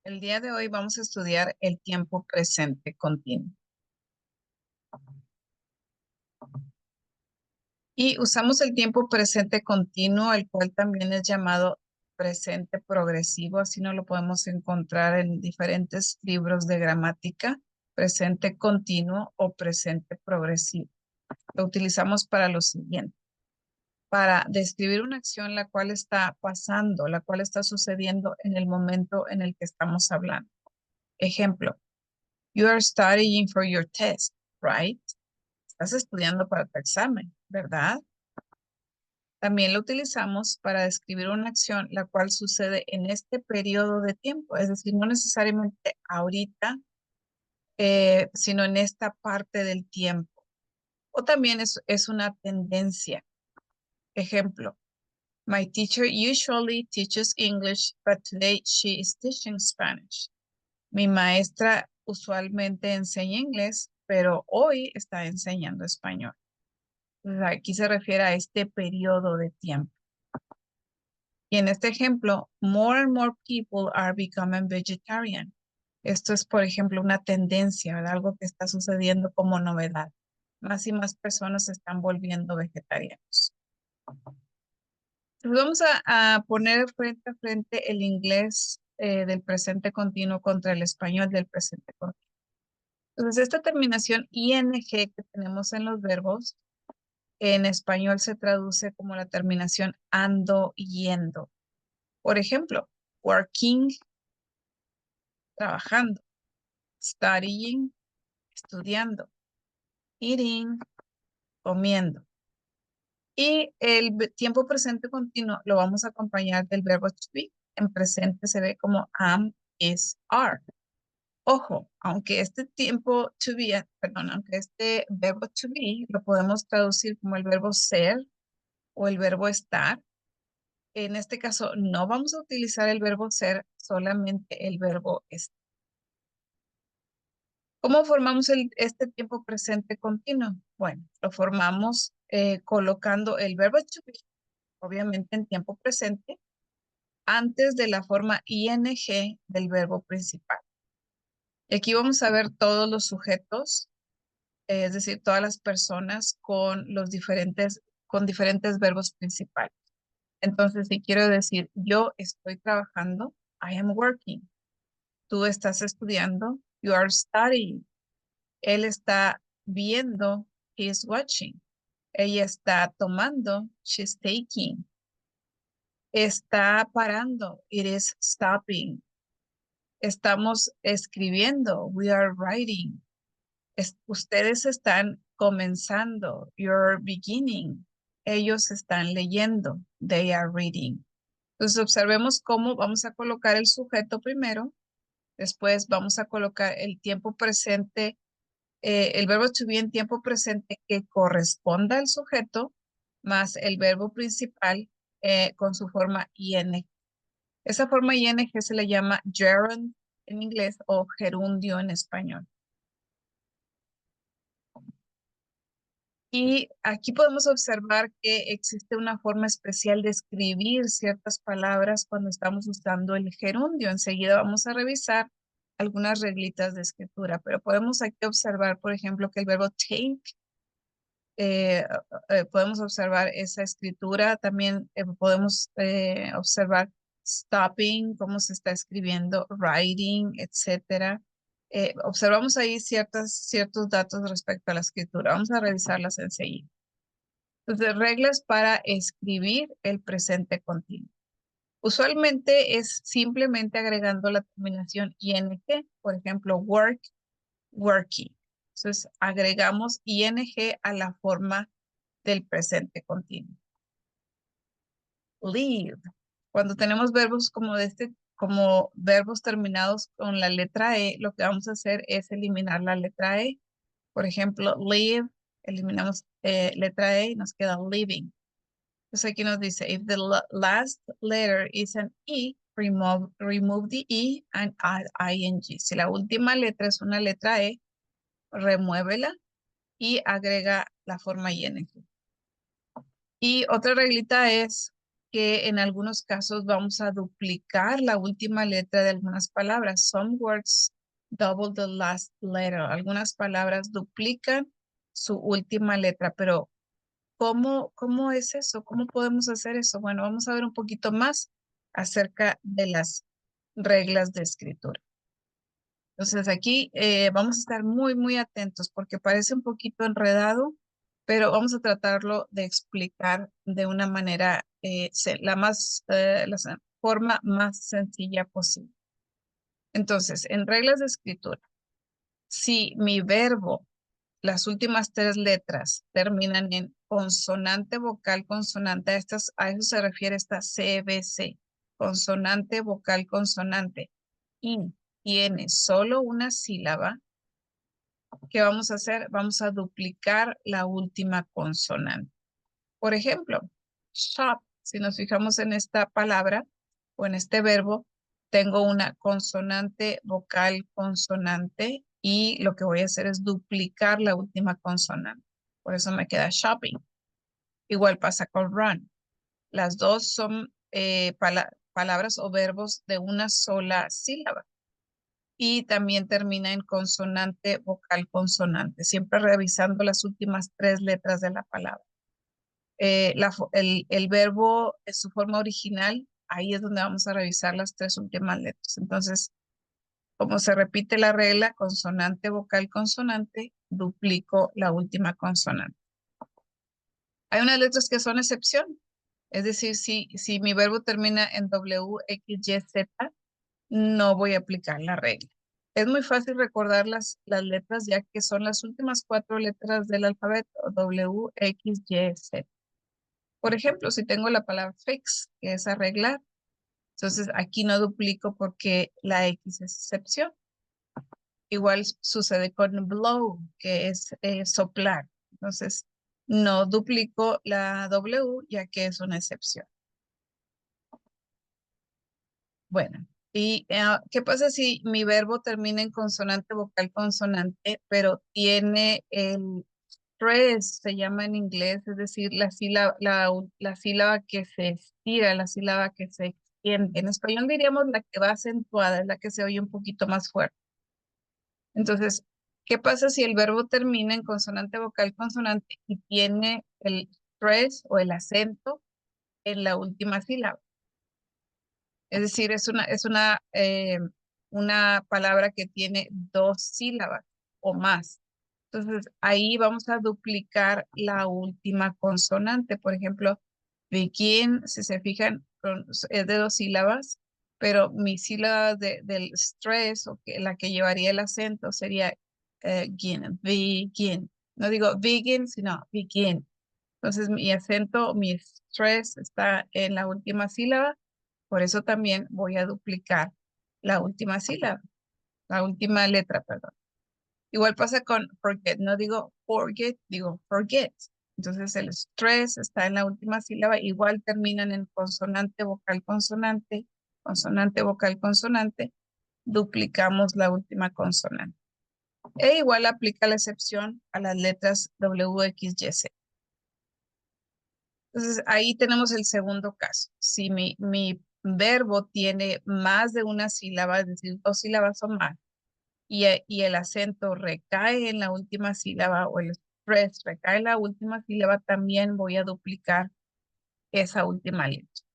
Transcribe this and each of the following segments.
El día de hoy vamos a estudiar el tiempo presente continuo. Y usamos el tiempo presente continuo, el cual también es llamado presente progresivo. Así no lo podemos encontrar en diferentes libros de gramática, presente continuo o presente progresivo. Lo utilizamos para lo siguiente: para describir una acción la cual está pasando, la cual está sucediendo en el momento en el que estamos hablando. Ejemplo: You are studying for your test, right? Estás estudiando para tu examen, ¿verdad? También lo utilizamos para describir una acción la cual sucede en este periodo de tiempo, es decir, no necesariamente ahorita, sino en esta parte del tiempo. O también es una tendencia. Ejemplo: My teacher usually teaches English, but today she is teaching Spanish. Mi maestra usualmente enseña inglés, pero hoy está enseñando español. Entonces, aquí se refiere a este periodo de tiempo. Y en este ejemplo, more and more people are becoming vegetarian. Esto es, por ejemplo, una tendencia, ¿verdad? Algo que está sucediendo como novedad. Más y más personas se están volviendo vegetarianos. Entonces, vamos a poner frente a frente el inglés del presente continuo contra el español del presente continuo. Entonces, esta terminación ing que tenemos en los verbos, en español se traduce como la terminación ando, yendo. Por ejemplo, working, trabajando; studying, estudiando; eating, comiendo. Y el tiempo presente continuo lo vamos a acompañar del verbo to be. En presente se ve como am, is, are. Ojo, aunque este tiempo to be, perdón, aunque este verbo to be lo podemos traducir como el verbo ser o el verbo estar, en este caso no vamos a utilizar el verbo ser, solamente el verbo estar. ¿Cómo formamos este tiempo presente continuo? Bueno, lo formamos colocando el verbo to be, obviamente en tiempo presente, antes de la forma ing del verbo principal. Y aquí vamos a ver todos los sujetos, es decir, todas las personas con diferentes verbos principales. Entonces, si quiero decir yo estoy trabajando, I am working. Tú estás estudiando, you are studying. Él está viendo, he is watching. Ella está tomando, she's taking. Está parando, it is stopping. Estamos escribiendo, we are writing. Ustedes están comenzando, you're beginning. Ellos están leyendo, they are reading. Entonces observemos cómo vamos a colocar el sujeto primero, después vamos a colocar el tiempo presente, el verbo to be en tiempo presente que corresponda al sujeto, más el verbo principal con su forma ing. Esa forma ing se le llama gerund en inglés o gerundio en español. Y aquí podemos observar que existe una forma especial de escribir ciertas palabras cuando estamos usando el gerundio. Enseguida vamos a revisar algunas reglitas de escritura, pero podemos aquí observar, por ejemplo, que el verbo take, eh, podemos observar esa escritura. También podemos observar stopping, cómo se está escribiendo, writing, etcétera. Observamos ahí ciertos datos respecto a la escritura. Vamos a revisarlas enseguida. Entonces, reglas para escribir el presente continuo. Usualmente es simplemente agregando la terminación ing, por ejemplo, work, working. Entonces, agregamos ing a la forma del presente continuo. Leave. Cuando tenemos verbos como verbos terminados con la letra E, lo que vamos a hacer es eliminar la letra E. Por ejemplo, leave, eliminamos letra E y nos queda living. Entonces aquí nos dice, if the last letter is an E, remove the E and add ing. Si la última letra es una letra E, remuévela y agrega la forma ing. Y otra reglita es que en algunos casos vamos a duplicar la última letra de algunas palabras. Some words double the last letter. Algunas palabras duplican su última letra, pero ¿cómo es eso? ¿Cómo podemos hacer eso? Bueno, vamos a ver un poquito más acerca de las reglas de escritura. Entonces aquí vamos a estar muy atentos porque parece un poquito enredado, pero vamos a tratarlo de explicar de una manera, la forma más sencilla posible. Entonces, en reglas de escritura, si mi verbo, las últimas tres letras terminan en consonante, vocal, consonante, a eso se refiere esta CBC, consonante, vocal, consonante, y tiene solo una sílaba, ¿qué vamos a hacer? Vamos a duplicar la última consonante. Por ejemplo, shop, si nos fijamos en esta palabra o en este verbo, tengo una consonante, vocal, consonante y lo que voy a hacer es duplicar la última consonante. Por eso me queda shopping. Igual pasa con run. Las dos son palabras o verbos de una sola sílaba y también termina en consonante, vocal, consonante, siempre revisando las últimas tres letras de la palabra. El verbo en su forma original, ahí es donde vamos a revisar las tres últimas letras. Entonces, como se repite la regla, consonante, vocal, consonante, duplico la última consonante. Hay unas letras que son excepción, es decir, si mi verbo termina en W, X, Y, Z, no voy a aplicar la regla. Es muy fácil recordar las letras ya que son las últimas cuatro letras del alfabeto, W, X, Y, Z. Por ejemplo, si tengo la palabra fix, que es arreglar, entonces aquí no duplico porque la X es excepción. Igual sucede con blow, que es soplar. Entonces, no duplico la W ya que es una excepción. Bueno, ¿y qué pasa si mi verbo termina en consonante, vocal, consonante, pero tiene el stress, se llama en inglés, es decir, la sílaba que se estira, la sílaba que se extiende? En español diríamos la que va acentuada, es la que se oye un poquito más fuerte. Entonces, ¿qué pasa si el verbo termina en consonante, vocal, consonante y tiene el stress o el acento en la última sílaba? Es decir, una palabra que tiene dos sílabas o más. Entonces, ahí vamos a duplicar la última consonante. Por ejemplo, begin, si se fijan, es de dos sílabas, pero mi sílaba del stress, o la que llevaría el acento, sería gin, begin. No digo begin, sino begin. Entonces, mi acento, mi stress está en la última sílaba, por eso también voy a duplicar la última sílaba, la última letra, perdón. Igual pasa con forget, no digo forget, digo forget. Entonces el stress está en la última sílaba, igual terminan en consonante, vocal, consonante, consonante, vocal, consonante, duplicamos la última consonante. E igual aplica la excepción a las letras W, X, Y, Z. Entonces ahí tenemos el segundo caso. Si mi verbo tiene más de una sílaba, es decir, dos sílabas o más, y el acento recae en la última sílaba o el stress recae en la última sílaba, también voy a duplicar esa última letra.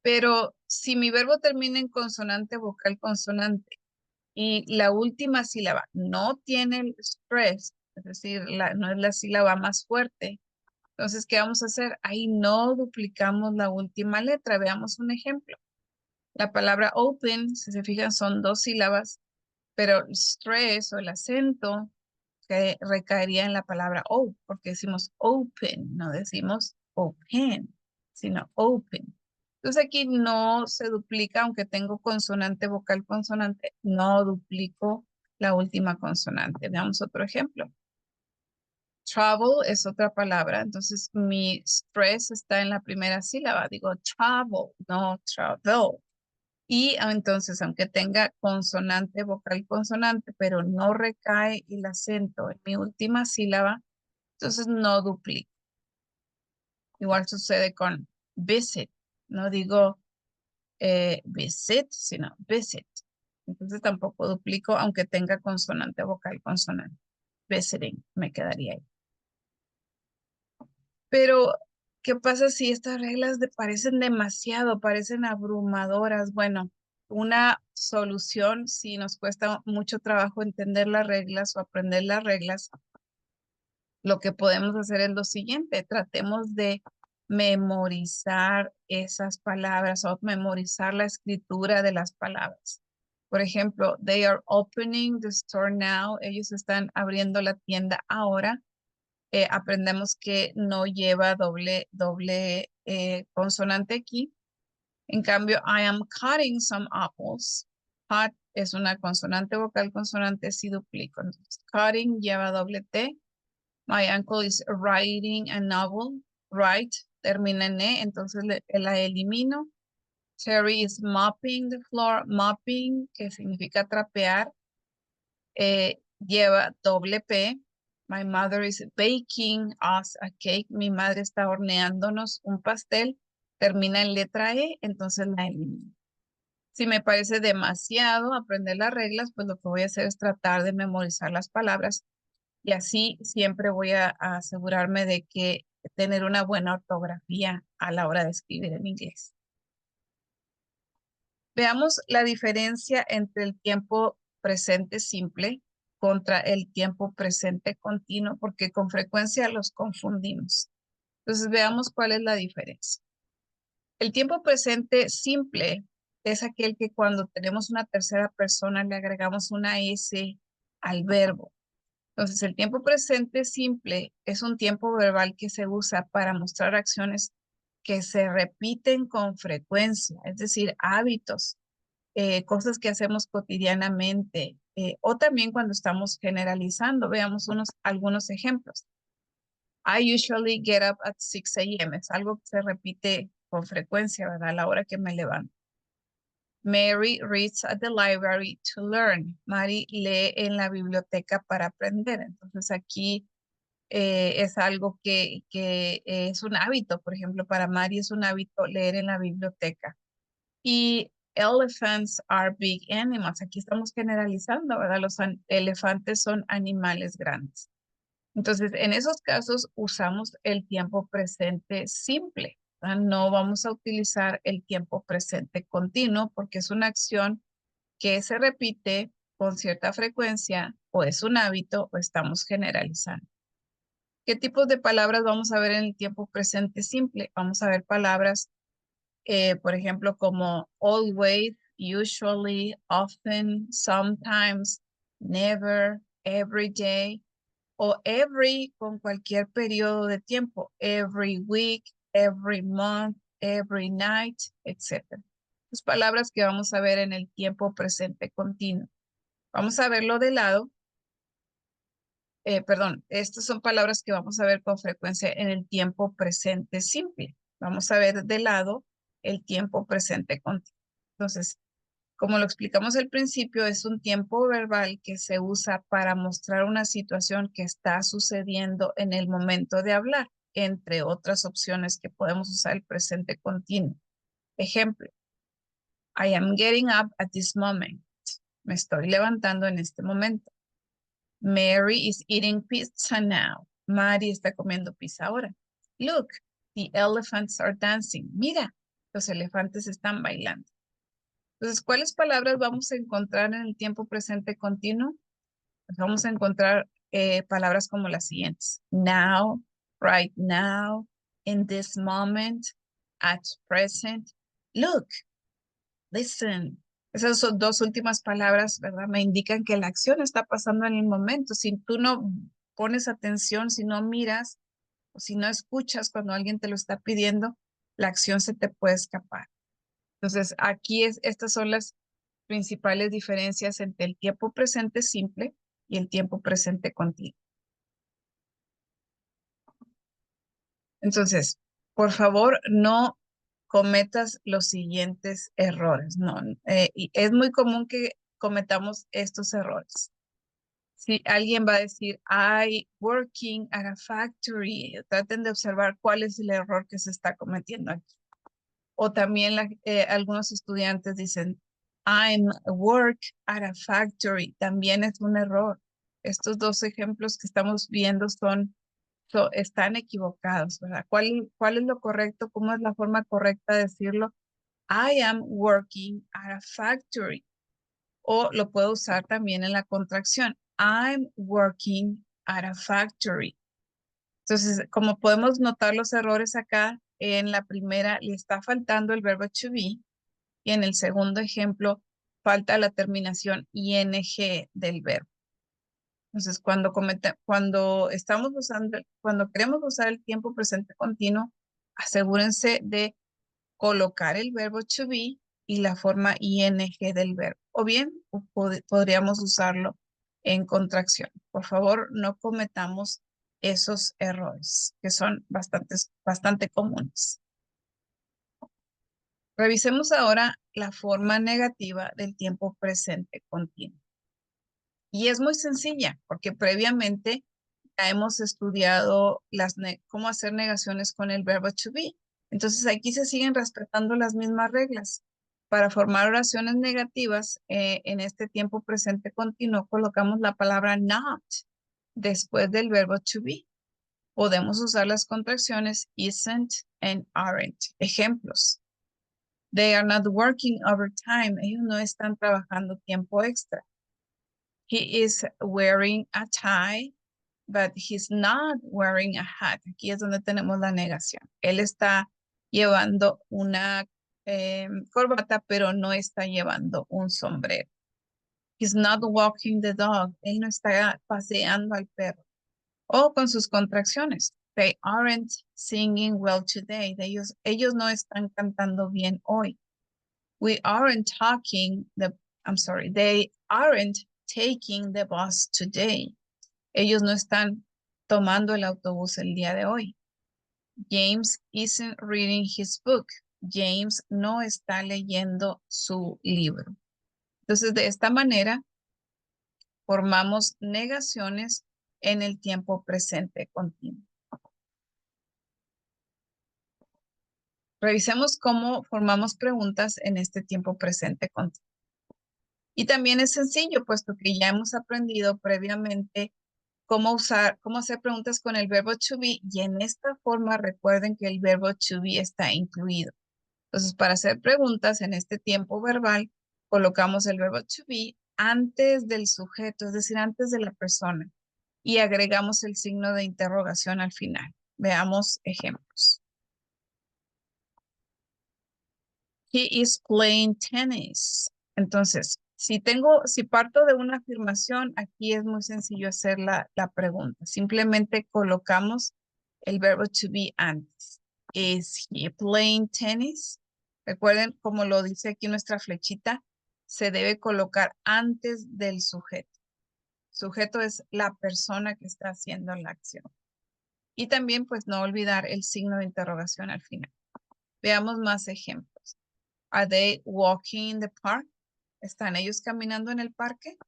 Pero si mi verbo termina en consonante, vocal, consonante y la última sílaba no tiene el stress, es decir, no es la sílaba más fuerte, entonces, ¿qué vamos a hacer? Ahí no duplicamos la última letra. Veamos un ejemplo. La palabra open, si se fijan, son dos sílabas, pero el stress o el acento que recaería en la palabra o, porque decimos open, no decimos open, sino open. Entonces aquí no se duplica, aunque tengo consonante, vocal, consonante, no duplico la última consonante. Veamos otro ejemplo. Travel es otra palabra, entonces mi stress está en la primera sílaba, digo travel, no travel. Y entonces, aunque tenga consonante, vocal, consonante, pero no recae el acento en mi última sílaba, entonces no duplico. Igual sucede con visit. No digo visit, sino visit. Entonces tampoco duplico, aunque tenga consonante vocal consonante. Visiting, me quedaría ahí. Pero, ¿qué pasa si estas reglas parecen demasiado, parecen abrumadoras? Bueno, una solución, si nos cuesta mucho trabajo entender las reglas o aprender las reglas, lo que podemos hacer es lo siguiente: tratemos de memorizar esas palabras o memorizar la escritura de las palabras. Por ejemplo, they are opening the store now. Ellos están abriendo la tienda ahora. Aprendemos que no lleva doble consonante aquí. En cambio, I am cutting some apples. Cut es una consonante vocal, consonante si duplico. Entonces, cutting lleva doble T. My uncle is writing a novel. Write termina en E, entonces la elimino. Terry is mopping the floor. Mopping, que significa trapear, lleva doble P. My mother is baking us a cake. Mi madre está horneándonos un pastel. Termina en letra E, entonces la elimino. Si me parece demasiado aprender las reglas, pues lo que voy a hacer es tratar de memorizar las palabras y así siempre voy a asegurarme de que tener una buena ortografía a la hora de escribir en inglés. Veamos la diferencia entre el tiempo presente simple contra el tiempo presente continuo, porque con frecuencia los confundimos. Entonces veamos cuál es la diferencia. El tiempo presente simple es aquel que cuando tenemos una tercera persona le agregamos una S al verbo. Entonces, el tiempo presente simple es un tiempo verbal que se usa para mostrar acciones que se repiten con frecuencia, es decir, hábitos, cosas que hacemos cotidianamente, o también cuando estamos generalizando. Veamos algunos ejemplos. I usually get up at 6 a.m. Es algo que se repite con frecuencia, ¿verdad? A la hora que me levanto. Mary reads at the library to learn. Mary lee en la biblioteca para aprender. Entonces aquí es algo que es un hábito. Por ejemplo, para Mary es un hábito leer en la biblioteca. Y elephants are big animals. Aquí estamos generalizando, ¿verdad? Los elefantes son animales grandes. Entonces, en esos casos usamos el tiempo presente simple. ¿Verdad? No vamos a utilizar el tiempo presente continuo porque es una acción que se repite con cierta frecuencia o es un hábito o estamos generalizando. ¿Qué tipos de palabras vamos a ver en el tiempo presente simple? Vamos a ver palabras, por ejemplo, como always, usually, often, sometimes, never, every day, o every con cualquier periodo de tiempo, every week, every month, every night, etc. Las palabras que vamos a ver en el tiempo presente continuo. Vamos a verlo de lado. Perdón, estas son palabras que vamos a ver con frecuencia en el tiempo presente simple. Vamos a ver de lado el tiempo presente continuo. Entonces, como lo explicamos al principio, es un tiempo verbal que se usa para mostrar una situación que está sucediendo en el momento de hablar, entre otras opciones que podemos usar el presente continuo. Ejemplo, I am getting up at this moment. Me estoy levantando en este momento. Mary is eating pizza now. Mary está comiendo pizza ahora. Look, the elephants are dancing. Mira, los elefantes están bailando. Entonces, ¿cuáles palabras vamos a encontrar en el tiempo presente continuo? Pues vamos a encontrar palabras como las siguientes. Now, right now, in this moment, at present. Look, listen. Esas son dos últimas palabras, ¿verdad? Me indican que la acción está pasando en el momento. Si tú no pones atención, si no miras o si no escuchas cuando alguien te lo está pidiendo, la acción se te puede escapar. Entonces, estas son las principales diferencias entre el tiempo presente simple y el tiempo presente continuo. Entonces, por favor, no cometas los siguientes errores. No, y es muy común que cometamos estos errores. Si alguien va a decir, I working at a factory, traten de observar cuál es el error que se está cometiendo aquí. O también algunos estudiantes dicen, I'm work at a factory. También es un error. Estos dos ejemplos que estamos viendo están equivocados, ¿verdad? ¿Cuál es lo correcto? ¿Cómo es la forma correcta de decirlo? I am working at a factory. O lo puedo usar también en la contracción. I'm working at a factory. Entonces, como podemos notar los errores acá, en la primera le está faltando el verbo to be y en el segundo ejemplo falta la terminación ing del verbo. Entonces, cuando queremos usar el tiempo presente continuo, asegúrense de colocar el verbo to be y la forma ing del verbo. O bien podríamos usarlo en contracción. Por favor, no cometamos esos errores que son bastante comunes. Revisemos ahora la forma negativa del tiempo presente continuo. Y es muy sencilla porque previamente ya hemos estudiado cómo hacer negaciones con el verbo to be. Entonces aquí se siguen respetando las mismas reglas. Para formar oraciones negativas en este tiempo presente continuo colocamos la palabra not después del verbo to be. Podemos usar las contracciones isn't and aren't. Ejemplos. They are not working overtime. Ellos no están trabajando tiempo extra. He is wearing a tie, but he's not wearing a hat. Aquí es donde tenemos la negación. Él está llevando una corbata, pero no está llevando un sombrero. He's not walking the dog. Él no está paseando al perro. O con sus contracciones. They aren't singing well today. Ellos no están cantando bien hoy. We aren't they aren't taking the bus today. Ellos no están tomando el autobús el día de hoy. James isn't reading his book. James no está leyendo su libro. Entonces, de esta manera, formamos negaciones en el tiempo presente continuo. Revisemos cómo formamos preguntas en este tiempo presente continuo. Y también es sencillo, puesto que ya hemos aprendido previamente cómo hacer preguntas con el verbo to be, y en esta forma recuerden que el verbo to be está incluido. Entonces, para hacer preguntas en este tiempo verbal, colocamos el verbo to be antes del sujeto, es decir, antes de la persona, y agregamos el signo de interrogación al final. Veamos ejemplos. He is playing tennis. Entonces, si parto de una afirmación, aquí es muy sencillo hacer la pregunta. Simplemente colocamos el verbo to be antes. Is he playing tennis? Recuerden, como lo dice aquí nuestra flechita, se debe colocar antes del sujeto. Sujeto es la persona que está haciendo la acción. Y también, pues, no olvidar el signo de interrogación al final. Veamos más ejemplos. Are they walking in the park? ¿Están ellos caminando en el parque?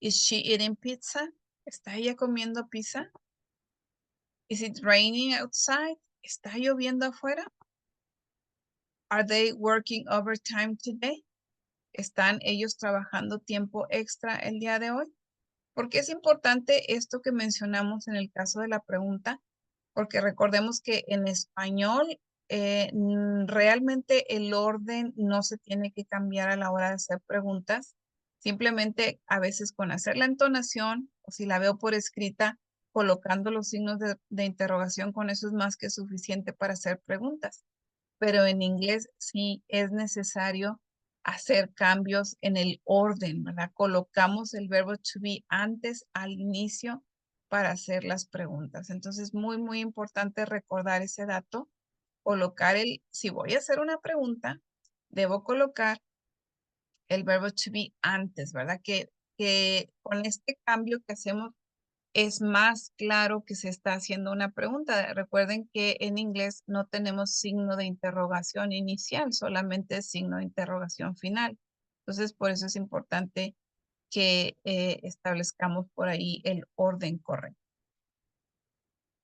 Is she eating pizza? ¿Está ella comiendo pizza? Is it raining outside? ¿Está lloviendo afuera? Are they working overtime today? ¿Están ellos trabajando tiempo extra el día de hoy? ¿Por qué es importante esto que mencionamos en el caso de la pregunta? Porque recordemos que en español realmente el orden no se tiene que cambiar a la hora de hacer preguntas. Simplemente a veces con hacer la entonación o si la veo por escrita, colocando los signos de interrogación, con eso es más que suficiente para hacer preguntas. Pero en inglés sí es necesario hacer cambios en el orden, ¿verdad? Colocamos el verbo to be antes, al inicio, para hacer las preguntas. Entonces, muy importante recordar ese dato, si voy a hacer una pregunta, debo colocar el verbo to be antes, ¿verdad? Que con este cambio que hacemos es más claro que se está haciendo una pregunta. Recuerden que en inglés no tenemos signo de interrogación inicial, solamente signo de interrogación final. Entonces, por eso es importante que establezcamos por ahí el orden correcto.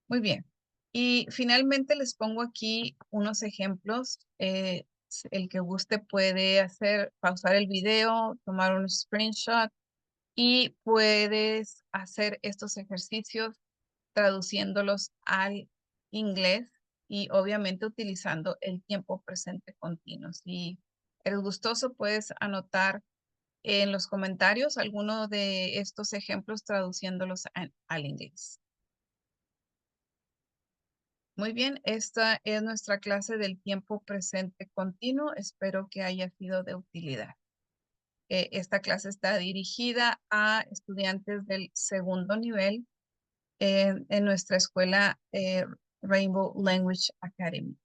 Muy bien. Y finalmente les pongo aquí unos ejemplos. El que guste puede pausar el video, tomar un screenshot y puedes hacer estos ejercicios traduciéndolos al inglés y obviamente utilizando el tiempo presente continuo. Si eres gustoso, puedes anotar en los comentarios alguno de estos ejemplos traduciéndolos al inglés. Muy bien, esta es nuestra clase del tiempo presente continuo. Espero que haya sido de utilidad. Esta clase está dirigida a estudiantes del segundo nivel en nuestra escuela Rainbow Language Academy.